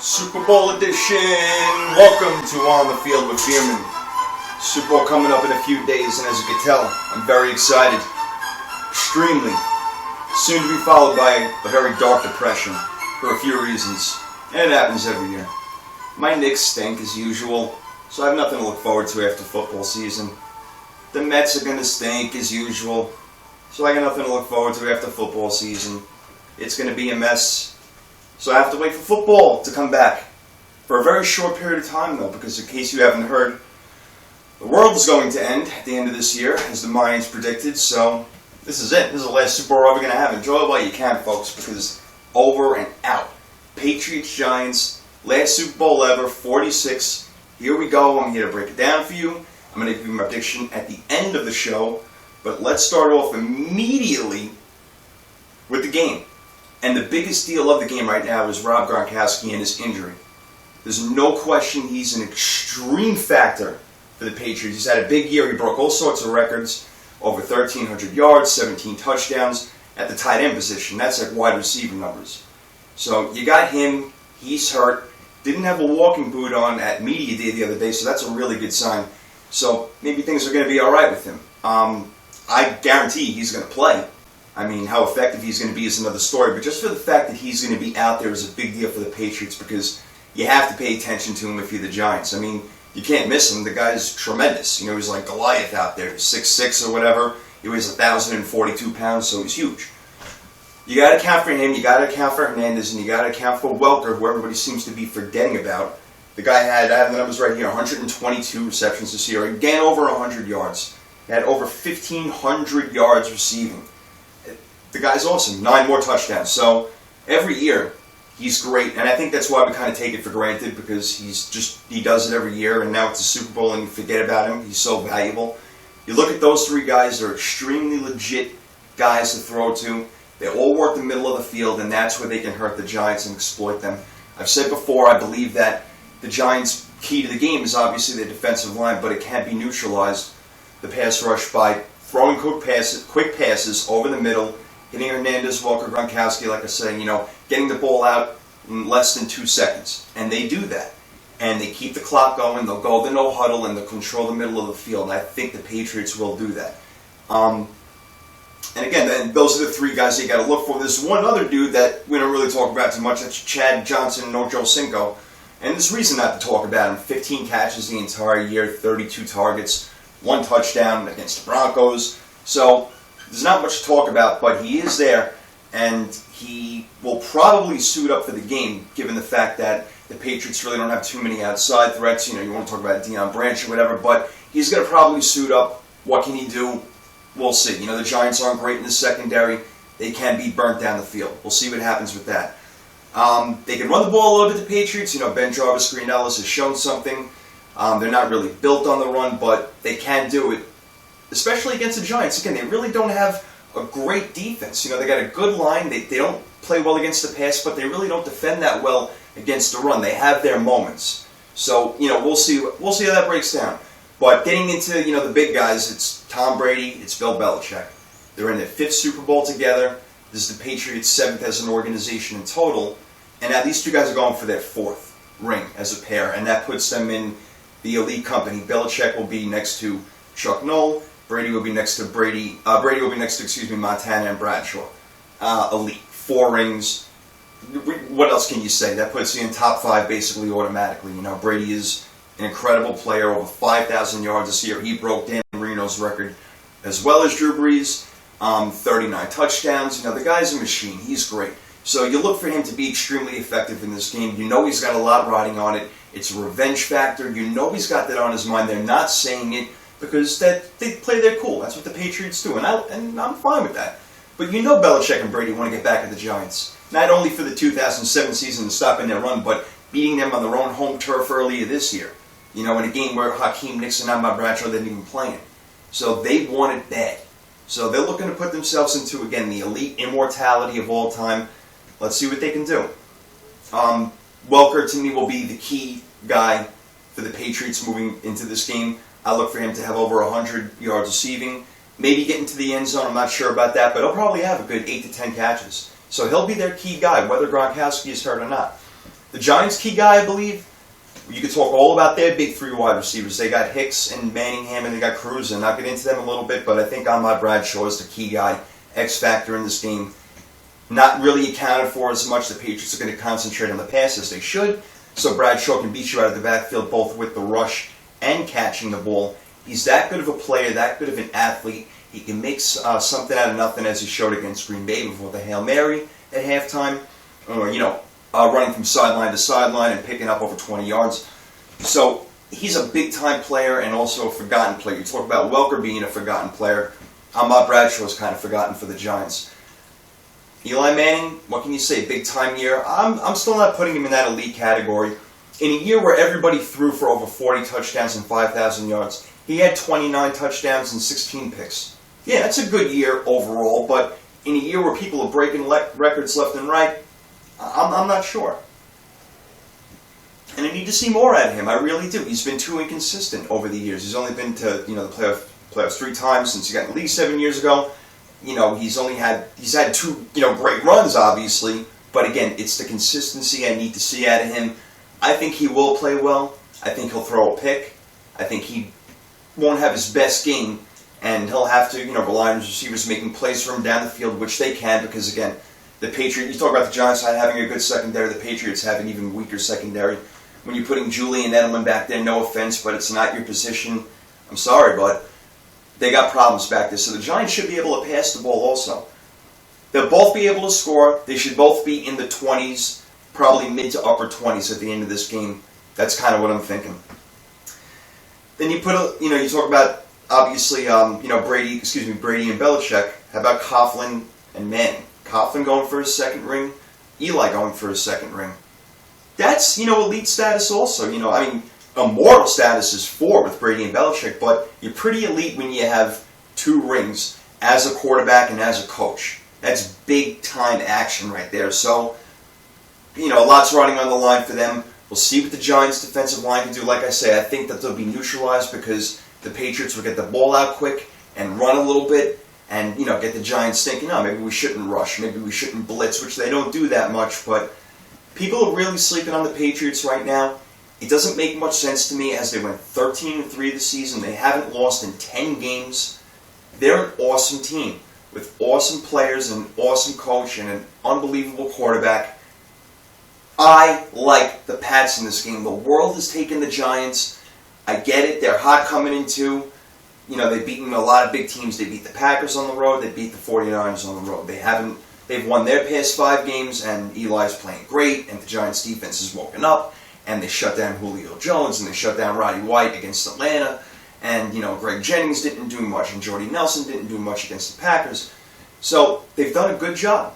Super Bowl edition! Welcome to On the Field with Bierman. Super Bowl coming up in a few days, and as you can tell, I'm very excited. Extremely. Soon to be followed by a very dark depression for a few reasons. And it happens every year. My Knicks stink as usual, so I have nothing to look forward to after football season. The Mets are going to stink as usual, so I got nothing to look forward to after football season. It's going to be a mess. So I have to wait for football to come back. For a very short period of time though, because in case you haven't heard, the world is going to end at the end of this year, as the Mayans predicted, so this is it. This is the last Super Bowl we're ever going to have. Enjoy it while you can, folks, because over and out. Patriots, Giants, last Super Bowl ever, 46. Here we go. I'm here to break it down for you. I'm going to give you my prediction at the end of the show, but let's start off immediately with the game. And the biggest deal of the game right now is Rob Gronkowski and his injury. There's no question he's an extreme factor for the Patriots. He's had a big year. He broke all sorts of records. Over 1,300 yards, 17 touchdowns at the tight end position. That's like wide receiver numbers. So you got him. He's hurt. Didn't have a walking boot on at media day the other day, so that's a really good sign. So maybe things are going to be all right with him. I guarantee he's going to play. I mean, how effective he's going to be is another story, but just for the fact that he's going to be out there is a big deal for the Patriots because you have to pay attention to him if you're the Giants. I mean, you can't miss him. The guy's tremendous. You know, he's like Goliath out there, 6'6" or whatever. He weighs 1,042 pounds, so he's huge. You got to account for him, you got to account for Hernandez, and you got to account for Welker, who everybody seems to be forgetting about. The guy I have the numbers right here, 122 receptions this year, again over 100 yards. He had over 1,500 yards receiving. The guy's awesome. 9 more touchdowns. So every year he's great, and I think that's why we kind of take it for granted because he does it every year, and now it's a Super Bowl and you forget about him. He's so valuable. You look at those three guys; they're extremely legit guys to throw to. They all work the middle of the field, and that's where they can hurt the Giants and exploit them. I've said before, I believe that the Giants' key to the game is obviously their defensive line, but it can't be neutralized, the pass rush, by throwing quick passes over the middle, hitting Hernandez, Welker, Gronkowski, like I say, getting the ball out in less than 2 seconds. And they do that. And they keep the clock going. They'll go the no huddle and they'll control the middle of the field. And I think the Patriots will do that. And again, those are the three guys that you got to look for. There's one other dude that we don't really talk about too much. That's Chad Johnson, no Joe Cinco. And there's reason not to talk about him. 15 catches the entire year, 32 targets, 1 touchdown against the Broncos. So there's not much to talk about, but he is there, and he will probably suit up for the game, given the fact that the Patriots really don't have too many outside threats. You want to talk about Deion Branch or whatever, but he's going to probably suit up. What can he do? We'll see. The Giants aren't great in the secondary. They can be burnt down the field. We'll see what happens with that. They can run the ball a little bit, the Patriots. Ben Jarvis, Green Ellis has shown something. They're not really built on the run, but they can do it. Especially against the Giants. Again, they really don't have a great defense. They got a good line. They don't play well against the pass, but they really don't defend that well against the run. They have their moments. So, we'll see how that breaks down. But getting into, the big guys, it's Tom Brady, it's Bill Belichick. They're in their 5th Super Bowl together. This is the Patriots' 7th as an organization in total. And now these two guys are going for their 4th ring as a pair, and that puts them in the elite company. Belichick will be next to Chuck Noll. Brady will be next to Montana and Bradshaw. Elite. 4 rings. What else can you say? That puts you in top 5 basically automatically. Brady is an incredible player, over 5,000 yards this year. He broke Dan Marino's record as well as Drew Brees. 39 touchdowns. The guy's a machine. He's great. So you look for him to be extremely effective in this game. He's got a lot riding on it. It's a revenge factor. He's got that on his mind. They're not saying it, because they play their cool. That's what the Patriots do, and I'm fine with that. But Belichick and Brady want to get back at the Giants. Not only for the 2007 season and stopping their run, but beating them on their own home turf earlier this year. In a game where Hakeem Nicks and Ahmad Bradshaw didn't even play him. So they want it bad. So they're looking to put themselves into, again, the elite immortality of all time. Let's see what they can do. Welker, to me, will be the key guy for the Patriots moving into this game. I look for him to have over 100 yards receiving. Maybe get into the end zone. I'm not sure about that, but he'll probably have a good 8 to 10 catches. So he'll be their key guy, whether Gronkowski is hurt or not. The Giants' key guy, I believe, you could talk all about their big three wide receivers. They got Hicks and Manningham, and they got Cruz, and I'll get into them a little bit, but I think Ahmad Bradshaw is the key guy, X factor in this game. Not really accounted for as much. The Patriots are going to concentrate on the pass as they should, so Bradshaw can beat you out of the backfield both with the rush and catching the ball. He's that good of a player, that good of an athlete. He can make something out of nothing, as he showed against Green Bay before the Hail Mary at halftime, or, running from sideline to sideline and picking up over 20 yards. So he's a big-time player and also a forgotten player. You talk about Welker being a forgotten player. Ahmad Bradshaw is kind of forgotten for the Giants. Eli Manning, what can you say? Big-time year. I'm still not putting him in that elite category. In a year where everybody threw for over 40 touchdowns and 5,000 yards, he had 29 touchdowns and 16 picks. Yeah, that's a good year overall, but in a year where people are breaking records left and right, I'm not sure. And I need to see more out of him. I really do. He's been too inconsistent over the years. He's only been to the playoffs 3 times since he got in the league 7 years ago. He's had 2 great runs, obviously, but again, it's the consistency I need to see out of him. I think he will play well. I think he'll throw a pick. I think he won't have his best game, and he'll have to, rely on his receivers making plays for him down the field, which they can, because again, the Patriots, you talk about the Giants not having a good secondary, the Patriots have an even weaker secondary. When you're putting Julian Edelman back there, no offense, but it's not your position. I'm sorry, but they got problems back there. So the Giants should be able to pass the ball also. They'll both be able to score. They should both be in the 20s, probably mid to upper 20s at the end of this game. That's kind of what I'm thinking. Then you you talk about, obviously, Brady and Belichick. How about Coughlin and Manning? Coughlin going for his second ring, Eli going for his second ring. That's, elite status also. Immortal status is 4 with Brady and Belichick, but you're pretty elite when you have 2 rings as a quarterback and as a coach. That's big-time action right there. So, lots riding on the line for them. We'll see what the Giants' defensive line can do. Like I say, I think that they'll be neutralized because the Patriots will get the ball out quick and run a little bit and, get the Giants thinking, maybe we shouldn't rush, maybe we shouldn't blitz, which they don't do that much, but people are really sleeping on the Patriots right now. It doesn't make much sense to me as they went 13-3 this season. They haven't lost in 10 games. They're an awesome team with awesome players and an awesome coach and an unbelievable quarterback. I like the Pats in this game. The world has taken the Giants. I get it. They're hot coming into. They've beaten a lot of big teams. They beat the Packers on the road. They beat the 49ers on the road. They've won their past 5 games, and Eli's playing great, and the Giants' defense has woken up, and they shut down Julio Jones, and they shut down Roddy White against Atlanta, and, Greg Jennings didn't do much, and Jordy Nelson didn't do much against the Packers. So, they've done a good job.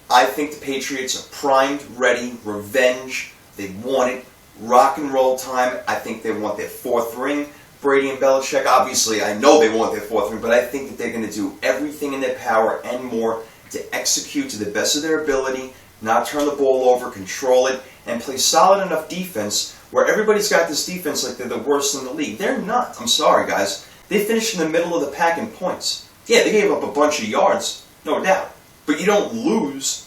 I think the Patriots are primed, ready, revenge. They want it. Rock and roll time. I think they want their 4th ring. Brady and Belichick, obviously, I know they want their 4th ring, but I think that they're going to do everything in their power and more to execute to the best of their ability, not turn the ball over, control it, and play solid enough defense where everybody's got this defense like they're the worst in the league. They're not. I'm sorry, guys. They finished in the middle of the pack in points. Yeah, they gave up a bunch of yards, no doubt. But you don't lose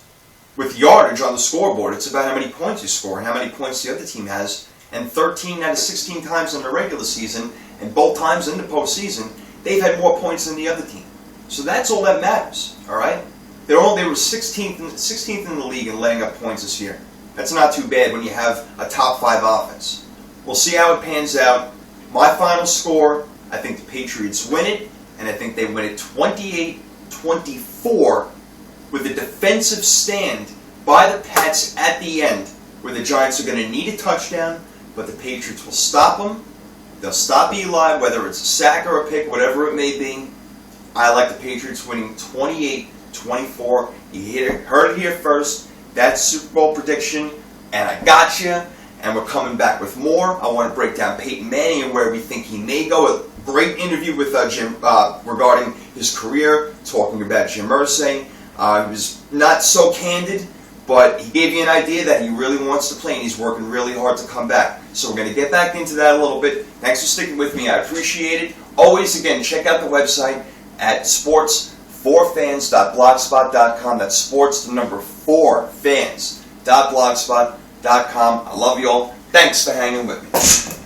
with yardage on the scoreboard. It's about how many points you score and how many points the other team has. And 13 out of 16 times in the regular season, and both times in the postseason, they've had more points than the other team. So that's all that matters, all right? They were 16th in the league in laying up points this year. That's not too bad when you have a top 5 offense. We'll see how it pans out. My final score, I think the Patriots win it, and I think they win it 28-24 with a defensive stand by the Pats at the end, where the Giants are going to need a touchdown, but the Patriots will stop them. They'll stop Eli, whether it's a sack or a pick, whatever it may be. I like the Patriots winning 28-24. You heard it here first. That's Super Bowl prediction, and I got you. And we're coming back with more. I want to break down Peyton Manning and where we think he may go. A great interview with Jim regarding his career, talking about Jim Irsay. He was not so candid, but he gave you an idea that he really wants to play, and he's working really hard to come back. So we're going to get back into that a little bit. Thanks for sticking with me. I appreciate it. Always, again, check out the website at sports4fans.blogspot.com. That's sports, the number 4, fans.blogspot.com. I love you all. Thanks for hanging with me.